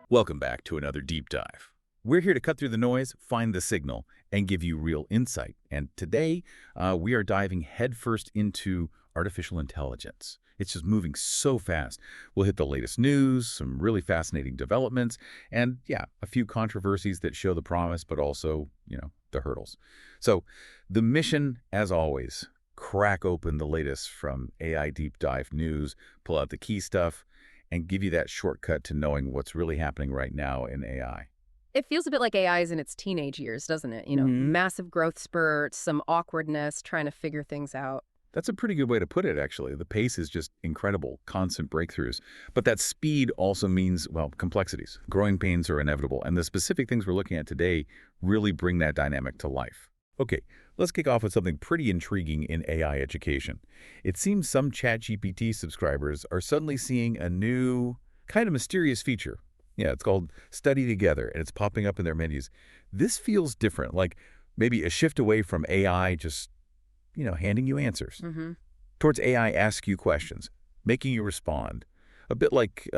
Welcome back to another deep dive. We're here to cut through the noise, find the signal, and give you real insight. And today, we are diving headfirst into artificial intelligence. It's just moving so fast. We'll hit the latest news, some really fascinating developments, and yeah, a few controversies that show the promise, but also, the hurdles. So the mission, as always, crack open the latest from AI deep dive news, pull out the key stuff, and give you that shortcut to knowing what's really happening right now in AI. It feels a bit like AI is in its teenage years, doesn't it? Massive growth spurts, some awkwardness, trying to figure things out. That's a pretty good way to put it, actually. The pace is just incredible, constant breakthroughs. But that speed also means, well, complexities. Growing pains are inevitable, and the specific things we're looking at today really bring that dynamic to life. Okay, let's kick off with something pretty intriguing in AI education. It seems some ChatGPT subscribers are suddenly seeing a new, kind of mysterious feature. Yeah, it's called Study Together, and it's popping up in their menus. This feels different, like maybe a shift away from AI just handing you answers, towards AI ask you questions, making you respond. A bit like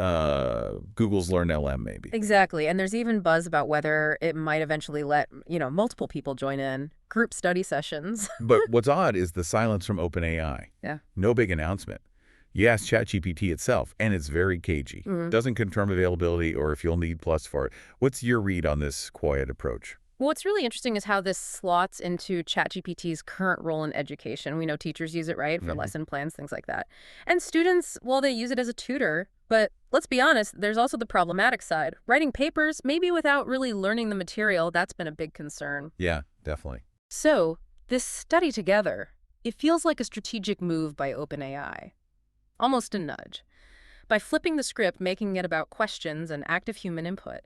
Google's Learn LM, maybe. Exactly. And there's even buzz about whether it might eventually let, multiple people join in, group study sessions. But what's odd is the silence from OpenAI. Yeah. No big announcement. You ask ChatGPT itself, and it's very cagey. Doesn't confirm availability or if you'll need plus for it. What's your read on this quiet approach? What's really interesting is how this slots into ChatGPT's current role in education. We know teachers use it, right, for lesson plans, things like that. And students, well, they use it as a tutor. But let's be honest, there's also the problematic side. Writing papers, maybe without really learning the material, that's been a big concern. Yeah, definitely. So this study together, it feels like a strategic move by OpenAI. Almost a nudge. By flipping the script, making it about questions and active human input,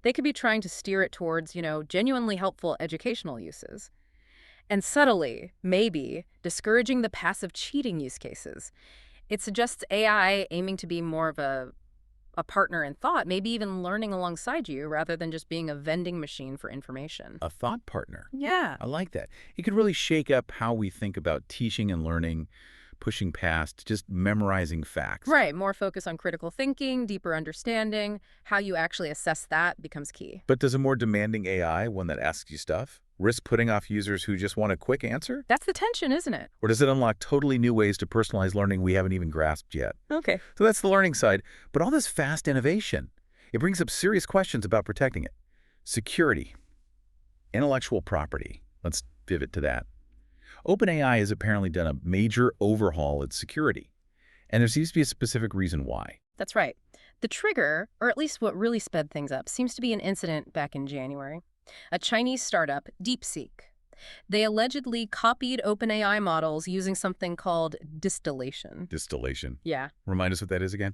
they could be trying to steer it towards, genuinely helpful educational uses. And subtly, maybe, discouraging the passive cheating use cases. It suggests AI aiming to be more of a partner in thought, maybe even learning alongside you rather than just being a vending machine for information. A thought partner. Yeah. I like that. It could really shake up how we think about teaching and learning, pushing past just memorizing facts. Right. More focus on critical thinking, deeper understanding. How you actually assess that becomes key. But does a more demanding AI, one that asks you stuff, risk putting off users who just want a quick answer? That's the tension, isn't it? Or does it unlock totally new ways to personalize learning we haven't even grasped yet? Okay. So that's the learning side. But all this fast innovation, it brings up serious questions about protecting it. Security, intellectual property. Let's pivot to that. OpenAI has apparently done a major overhaul its security, and there seems to be a specific reason why. That's right. The trigger, or at least what really sped things up, seems to be an incident back in January. A Chinese startup, DeepSeek. They allegedly copied OpenAI models using something called distillation. Distillation? Yeah. Remind us what that is again?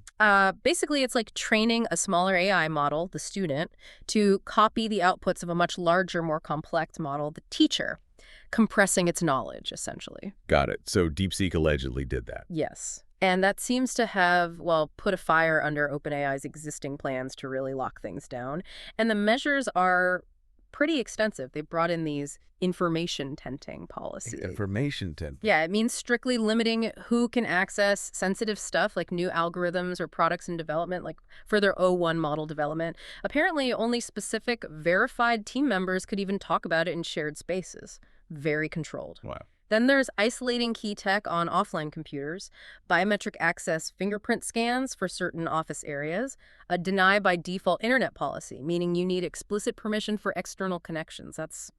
Basically, it's like training a smaller AI model, the student, to copy the outputs of a much larger, more complex model, the teacher, compressing its knowledge, essentially. Got it. So DeepSeek allegedly did that. Yes. And that seems to have, well, put a fire under OpenAI's existing plans to really lock things down. And the measures are pretty extensive. They brought in these information tenting policies. Information tenting? Yeah, it means strictly limiting who can access sensitive stuff like new algorithms or products in development, like for their O1 model development. Apparently, only specific verified team members could even talk about it in shared spaces. Very controlled. Wow. Then there's isolating key tech on offline computers, biometric access fingerprint scans for certain office areas, a deny by default internet policy, meaning you need explicit permission for external connections. That's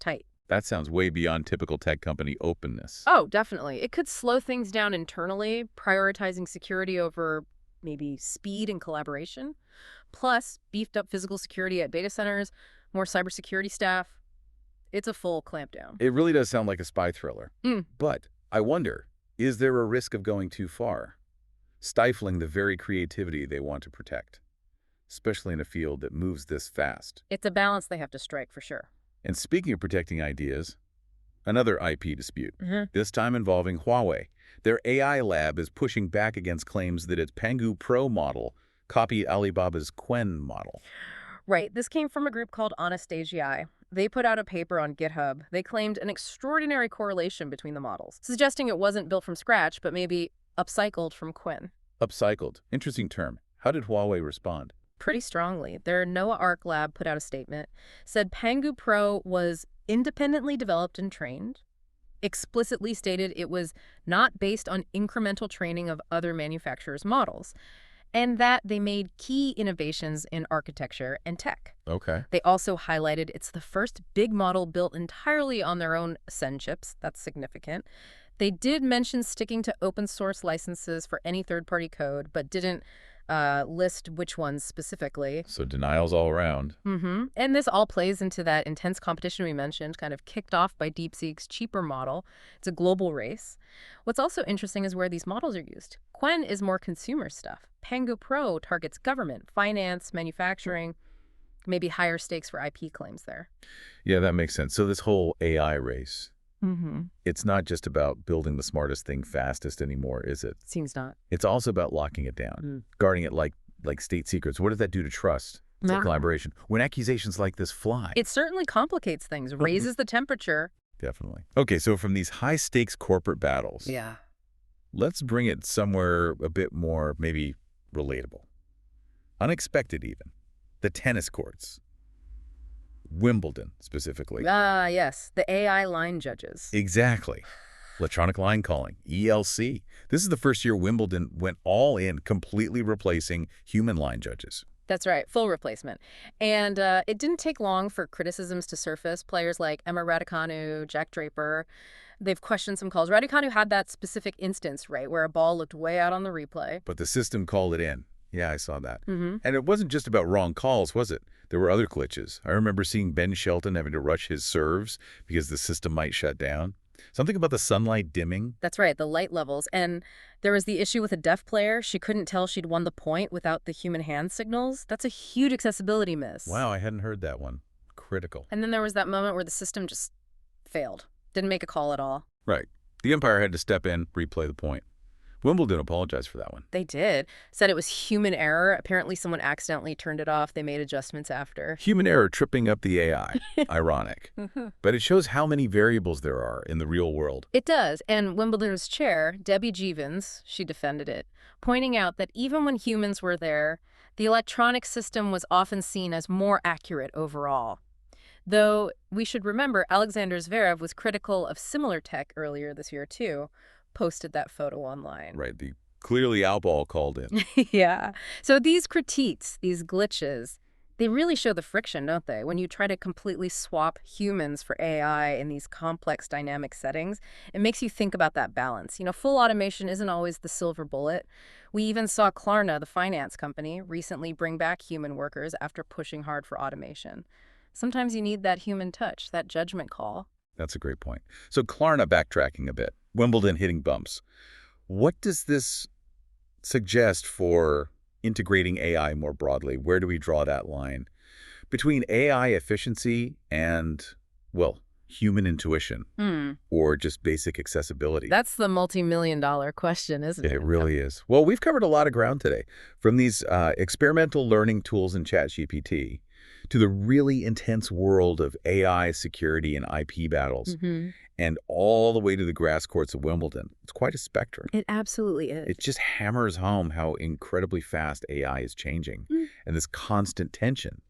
tight. That sounds way beyond typical tech company openness. Oh, definitely. It could slow things down internally, prioritizing security over maybe speed and collaboration. Plus, beefed up physical security at data centers, more cybersecurity staff. It's a full clampdown. It really does sound like a spy thriller. But I wonder, is there a risk of going too far, stifling the very creativity they want to protect, especially in a field that moves this fast? It's a balance they have to strike, for sure. And speaking of protecting ideas, another IP dispute, this time involving Huawei. Their AI lab is pushing back against claims that its Pangu Pro model copied Alibaba's Qwen model. Right. This came from a group called Anastasia. They put out a paper on GitHub. They claimed an extraordinary correlation between the models, suggesting it wasn't built from scratch, but maybe upcycled from Qwen. Upcycled. Interesting term. How did Huawei respond? pretty strongly. Their Noah Ark lab put out a statement, said Pangu Pro was independently developed and trained, explicitly stated it was not based on incremental training of other manufacturers' models, and that they made key innovations in architecture and tech. Okay. They also highlighted it's the first big model built entirely on their own Zen chips. That's significant. They did mention sticking to open source licenses for any third-party code, but didn't list which ones specifically. So denials all around. And this all plays into that intense competition we mentioned, kind of kicked off by DeepSeek's cheaper model. It's a global race. What's also interesting is where these models are used. Qwen is more consumer stuff. Pangu Pro targets government, finance, manufacturing, maybe higher stakes for IP claims there. Yeah, that makes sense. So this whole AI race, it's not just about building the smartest thing fastest anymore, is it? Seems not. It's also about locking it down, guarding it like state secrets. What does that do to trust? It's like collaboration. When accusations like this fly. It certainly complicates things, raises the temperature. Definitely. Okay, so from these high-stakes corporate battles, Yeah. let's bring it somewhere a bit more maybe relatable. Unexpected even. The tennis courts. Wimbledon, specifically. Ah, yes, the AI line judges. Exactly. Electronic line calling, ELC. This is the first year Wimbledon went all in, completely replacing human line judges. That's right, full replacement. And it didn't take long for criticisms to surface. Players like Emma Raducanu, Jack Draper, they've questioned some calls. Raducanu had that specific instance, right, where a ball looked way out on the replay. But the system called it in. Yeah, I saw that. And it wasn't just about wrong calls, was it? There were other glitches. I remember seeing Ben Shelton having to rush his serves because the system might shut down. Something about the sunlight dimming. That's right, the light levels. And there was the issue with a deaf player. She couldn't tell she'd won the point without the human hand signals. That's a huge accessibility miss. Wow, I hadn't heard that one. Critical. And then there was that moment where the system just failed. Didn't make a call at all. Right. The umpire had to step in, replay the point. Wimbledon apologized for that one. They did. Said it was human error. Apparently someone accidentally turned it off. They made adjustments after. Human error tripping up the AI. Ironic. But it shows how many variables there are in the real world. It does. And Wimbledon's chair, Debbie Jeavons, she defended it, pointing out that even when humans were there, the electronic system was often seen as more accurate overall. Though we should remember Alexander Zverev was critical of similar tech earlier this year, too. Posted that photo online. Right, the clearly outball called in. Yeah. So these critiques, these glitches, they really show the friction, don't they? When you try to completely swap humans for AI in these complex dynamic settings, it makes you think about that balance. You know, full automation isn't always the silver bullet. We even saw Klarna, the finance company, recently bring back human workers after pushing hard for automation. Sometimes you need that human touch, that judgment call. That's a great point. So Klarna backtracking a bit. Wimbledon hitting bumps. What does this suggest for integrating AI more broadly? Where do we draw that line? Between AI efficiency and, well, human intuition or just basic accessibility? That's the multi-million-dollar question, isn't it? It really is. Well, we've covered a lot of ground today, from these experimental learning tools in ChatGPT to the really intense world of AI security and IP battles, and all the way to the grass courts of Wimbledon. It's quite a spectrum. It absolutely is. It just hammers home how incredibly fast AI is changing and this constant tension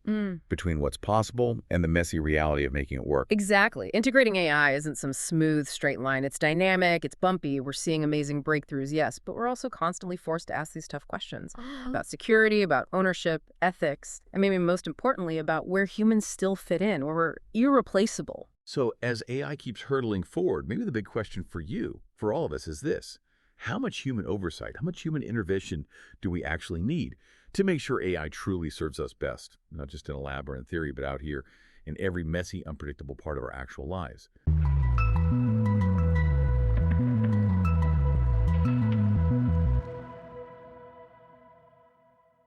between what's possible and the messy reality of making it work. Exactly. Integrating AI isn't some smooth, straight line. It's dynamic, it's bumpy, we're seeing amazing breakthroughs, yes, but we're also constantly forced to ask these tough questions about security, about ownership, ethics, and maybe most importantly, about where humans still fit in, where we're irreplaceable. So as AI keeps hurtling forward, maybe the big question for you, for all of us, is this. How much human oversight, how much human intervention do we actually need to make sure AI truly serves us best, not just in a lab or in theory, but out here in every messy, unpredictable part of our actual lives?